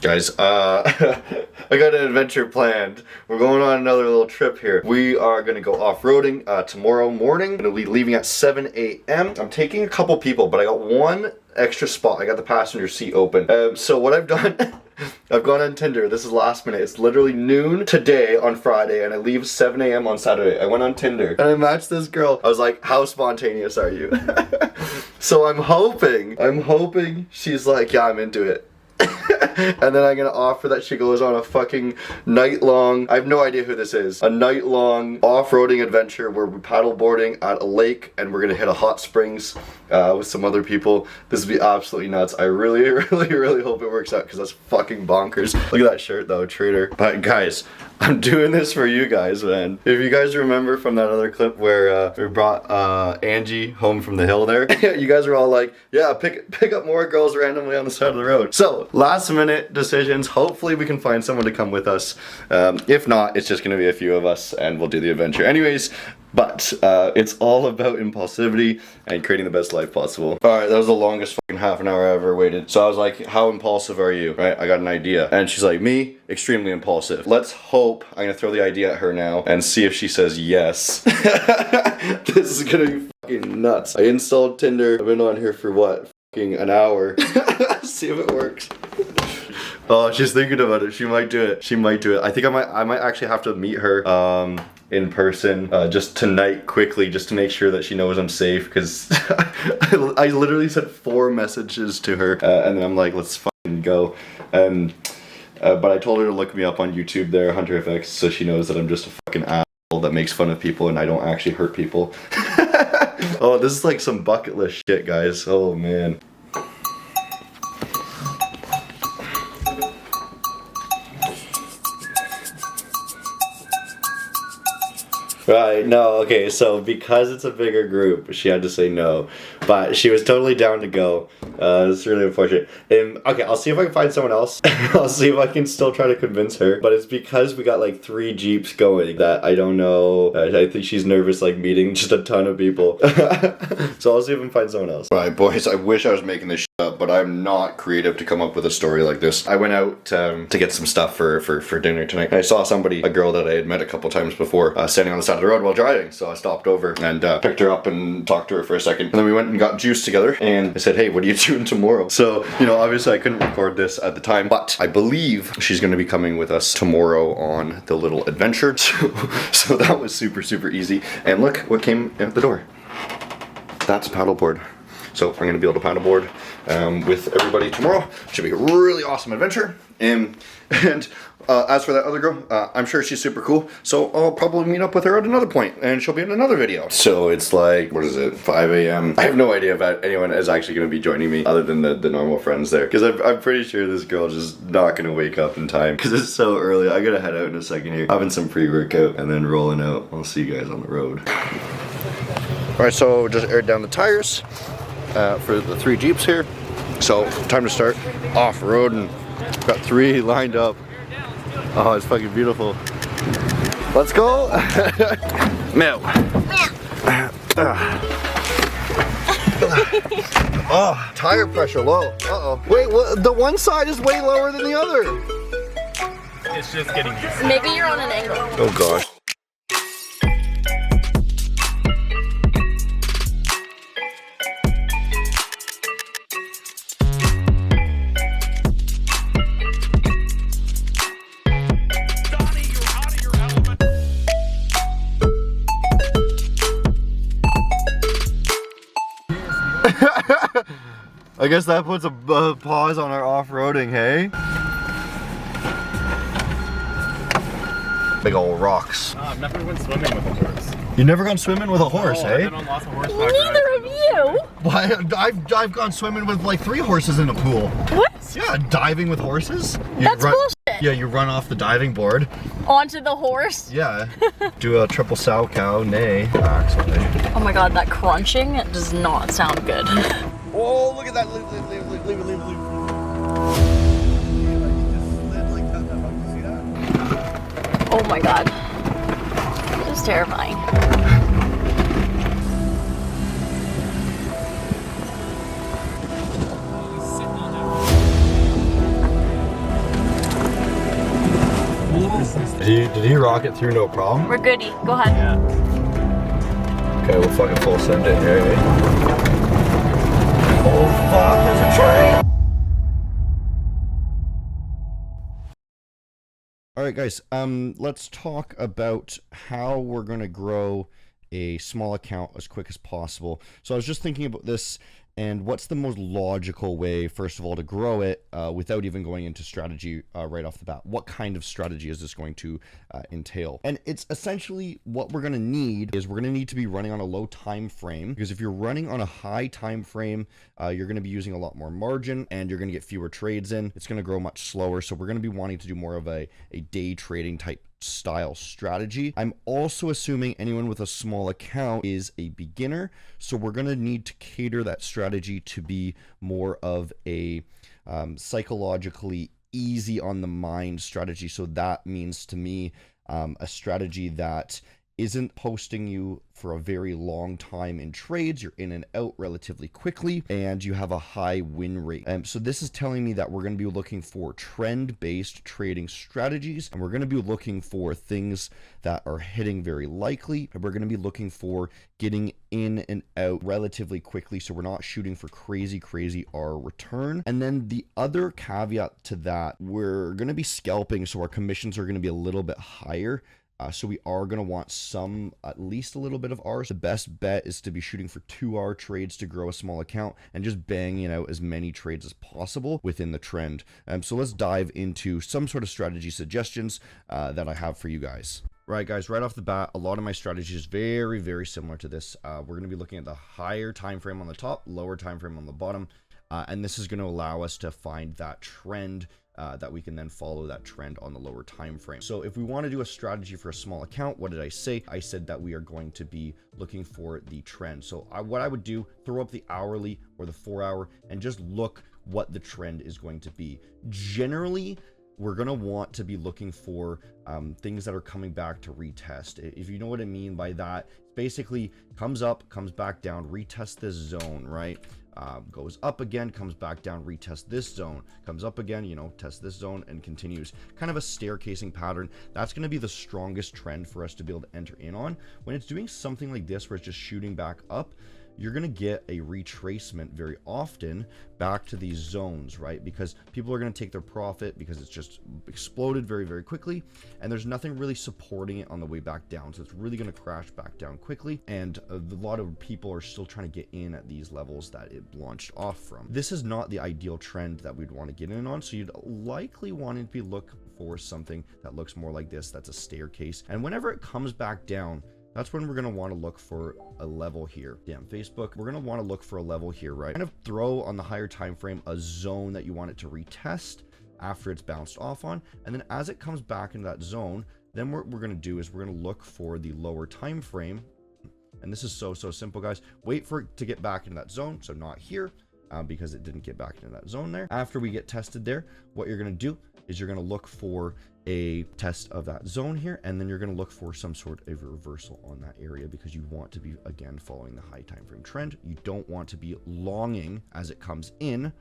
Guys, I got an adventure planned. We're going on another little trip here. We are gonna go off-roading tomorrow morning. I'm gonna be leaving at 7 a.m. I'm taking a couple people, but I got one extra spot. I got the passenger seat open. So what I've done, I've gone on Tinder. This is last minute. It's literally noon today on Friday, and I leave 7 a.m. on Saturday. I went on Tinder, and I matched this girl. I was like, how spontaneous are you? So I'm hoping she's like, yeah, I'm into it. And then I'm gonna offer that she goes on a fucking night-long, I have no idea who this is, a night-long off-roading adventure where we're paddleboarding at a lake and we're gonna hit a hot springs with some other people. This would be absolutely nuts. I really hope it works out because that's fucking bonkers. Look at that shirt though, traitor. But guys, I'm doing this for you guys, man. If you guys remember from that other clip where we brought Angie home from the hill there, you guys were all like, yeah, pick up more girls randomly on the side of the road. So, last minute decisions. Hopefully we can find someone to come with us. If not, it's just gonna be a few of us and we'll do the adventure anyways. But it's all about impulsivity and creating the best life possible. Alright, that was the longest fucking half an hour I ever waited. So I was like, how impulsive are you? Right? I got an idea. And she's like, me? Extremely impulsive. Let's hope, I'm gonna throw the idea at her now and see if she says yes. This is gonna be fucking nuts. I installed Tinder. I've been on here for what? Fucking an hour. See if it works. Oh, she's thinking about it. She might do it. She might do it. I think I might actually have to meet her in person just tonight quickly, just to make sure that she knows I'm safe, because I literally sent 4 messages to her and then I'm like, let's fucking go. But I told her to look me up on YouTube there, Hunter FX, so she knows that I'm just a fucking asshole that makes fun of people and I don't actually hurt people. Oh, this is like some bucket list shit, guys. Oh man. Right, no, okay, so because it's a bigger group, she had to say no, but she was totally down to go. It's really unfortunate. Okay, I'll see if I can find someone else. I'll see if I can still try to convince her, but it's because we got like 3 Jeeps going that I don't know. I think she's nervous like meeting just a ton of people. So I'll see if I can find someone else. Alright boys, I wish I was making this shit up, but I'm not creative to come up with a story like this. I went out to get some stuff for dinner tonight, and I saw a girl that I had met a couple times before, standing on the side of the road while driving, so I stopped over and picked her up and talked to her for a second, and then we went and got juice together, and I said, hey, what are you doing tomorrow? So, you know, obviously I couldn't record this at the time, but I believe she's going to be coming with us tomorrow on the little adventure, so that was super easy. And look what came out the door. That's a paddleboard. So I'm going to be able to paddleboard with everybody tomorrow. Should be a really awesome adventure. And as for that other girl, I'm sure she's super cool, so I'll probably meet up with her at another point, and she'll be in another video. So it's like, what is it, 5 a.m. I have no idea if anyone is actually going to be joining me other than the normal friends there, because I'm pretty sure this girl's just not going to wake up in time, because it's so early. I gotta head out in a second here, having some pre-workout, and then rolling out. I'll see you guys on the road. Alright, so just aired down the tires for the 3 Jeeps here, so time to start off-road, and got 3 lined up. Oh, it's fucking beautiful. Let's go. Meow. Oh, tire pressure low. Uh-oh. Wait, what? The one side is way lower than the other. It's just getting used. Maybe you're on an angle. Oh gosh. I guess that puts a pause on our off-roading, hey? Big old rocks. I've never went swimming with a horse. You never gone swimming with a horse, hey? I've been on lots of horseback Neither of you. Why? I've gone swimming with like 3 horses in a pool. What? Yeah, diving with horses. That's bullshit. Yeah, you run off the diving board. Onto the horse? Yeah. Do a triple sow cow, nay. Oh my god, that crunching does not sound good. Oh, look at that. Leave it. Oh my god. It is terrifying. Did he rock it through no problem? We're goody. Go ahead. Yeah. Okay, we'll fucking full send it here. Eh? Oh fuck, there's a train! Alright guys, let's talk about how we're gonna grow a small account as quick as possible. So I was just thinking about this, and what's the most logical way, first of all, to grow it without even going into strategy right off the bat? What kind of strategy is this going to entail? And it's essentially what we're going to need is we're going to need to be running on a low time frame, because if you're running on a high time frame, you're going to be using a lot more margin and you're going to get fewer trades in. It's going to grow much slower. So we're going to be wanting to do more of a day trading type style strategy. I'm also assuming anyone with a small account is a beginner, so we're going to need to cater that strategy to be more of a psychologically easy on the mind strategy. So that means to me a strategy that isn't posting you for a very long time in trades. You're in and out relatively quickly, and you have a high win rate. So this is telling me that we're going to be looking for trend-based trading strategies, and we're going to be looking for things that are hitting very likely, and we're going to be looking for getting in and out relatively quickly, so we're not shooting for crazy R return. And then the other caveat to that, we're going to be scalping, so our commissions are going to be a little bit higher. So we are going to want at least a little bit of R's. The best bet is to be shooting for 2R trades to grow a small account and just banging out as many trades as possible within the trend. So let's dive into some sort of strategy suggestions that I have for you guys. Right, guys, right off the bat, a lot of my strategy is very similar to this. We're going to be looking at the higher time frame on the top, lower time frame on the bottom, and this is going to allow us to find that trend that we can then follow that trend on the lower time frame. So if we want to do a strategy for a small account, what did I say? I said that we are going to be looking for the trend. So what I would do, throw up the hourly or the 4 hour and just look what the trend is going to be. Generally, we're going to want to be looking for things that are coming back to retest. If you know what I mean by that, basically comes up, comes back down, retest this zone, right? Goes up again, comes back down, retest this zone, comes up again, you know, test this zone, and continues. Kind of a staircasing pattern. That's going to be the strongest trend for us to be able to enter in on. When it's doing something like this where it's just shooting back up, you're going to get a retracement very often back to these zones, right? Because people are going to take their profit because it's just exploded very quickly, and there's nothing really supporting it on the way back down. So it's really going to crash back down quickly, and a lot of people are still trying to get in at these levels that it launched off from. This is not the ideal trend that we'd want to get in on, so you'd likely want to be look for something that looks more like this. That's a staircase, and whenever it comes back down, that's when we're going to want to look for a level here. Damn, Facebook. We're going to want to look for a level here, right? Kind of throw on the higher time frame a zone that you want it to retest after it's bounced off on. And then as it comes back into that zone, then what we're going to do is we're going to look for the lower time frame. And this is so simple, guys. Wait for it to get back into that zone. So not here, because it didn't get back into that zone there. After we get tested there, what you're going to do is you're going to look for a test of that zone here, and then you're going to look for some sort of reversal on that area, because you want to be, again, following the high time frame trend. You don't want to be longing as it comes in.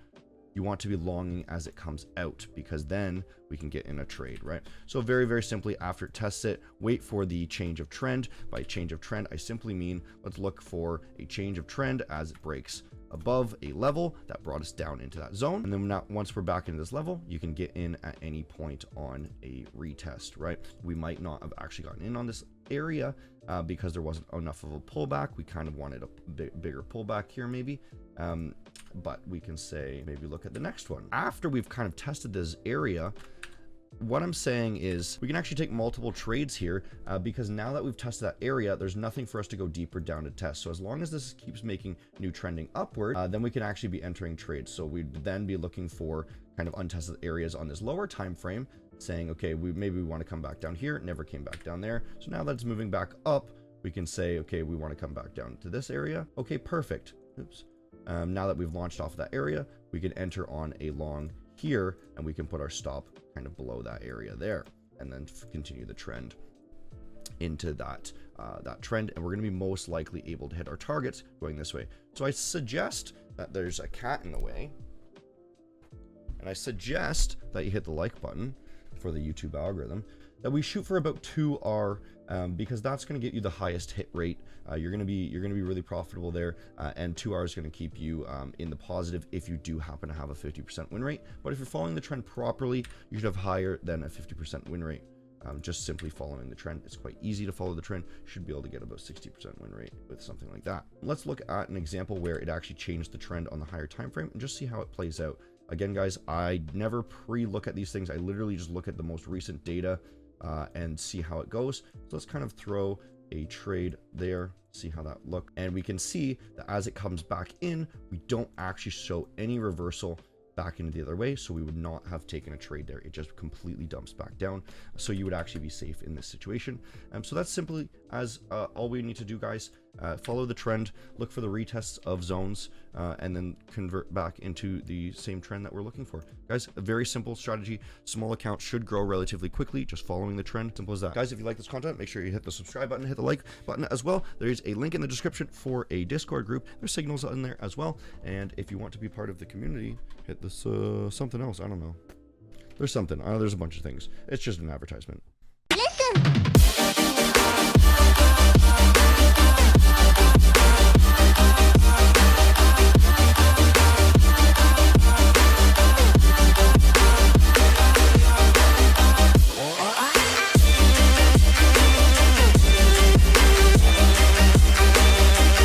You want to be longing as it comes out, because then we can get in a trade, right? So very simply, after it tests it, wait for the change of trend. By change of trend, I simply mean let's look for a change of trend as it breaks above a level that brought us down into that zone. And then now, once we're back into this level, you can get in at any point on a retest, right? We might not have actually gotten in on this area because there wasn't enough of a pullback. We kind of wanted a bigger pullback here maybe, but we can say maybe look at the next one. After we've kind of tested this area, what I'm saying is we can actually take multiple trades here because now that we've tested that area, there's nothing for us to go deeper down to test. So as long as this keeps making new trending upward, then we can actually be entering trades. So we'd then be looking for kind of untested areas on this lower time frame, saying, okay, maybe we want to come back down here. It never came back down there. So now that it's moving back up, we can say, okay, we want to come back down to this area. Okay, perfect. Oops. Now that we've launched off of that area, we can enter on a long here, and we can put our stop kind of below that area there, and then continue the trend into that trend, and we're going to be most likely able to hit our targets going this way. So I suggest that there's a cat in the way, and I suggest that you hit the like button for the YouTube algorithm. that we shoot for about 2R, because that's going to get you the highest hit rate. You're going to be really profitable there, and 2R is going to keep you in the positive if you do happen to have a 50% win rate. But if you're following the trend properly, you should have higher than a 50% win rate. Just simply following the trend. It's quite easy to follow the trend. You should be able to get about 60% win rate with something like that. Let's look at an example where it actually changed the trend on the higher time frame and just see how it plays out. Again, guys, I never pre-look at these things. I literally just look at the most recent data and see how it goes. So let's kind of throw a trade there, see how that looks. And we can see that as it comes back in, we don't actually show any reversal back into the other way, so we would not have taken a trade there. It just completely dumps back down, so you would actually be safe in this situation. So that's simply as all we need to do, guys. Follow the trend, look for the retests of zones, and then convert back into the same trend that we're looking for. Guys, a very simple strategy. Small account should grow relatively quickly, just following the trend. Simple as that. Guys, if you like this content, make sure you hit the subscribe button, hit the like button as well. There is a link in the description for a Discord group. There's signals in there as well. And if you want to be part of the community, hit this something else. I don't know. There's something. There's a bunch of things. It's just an advertisement. Listen.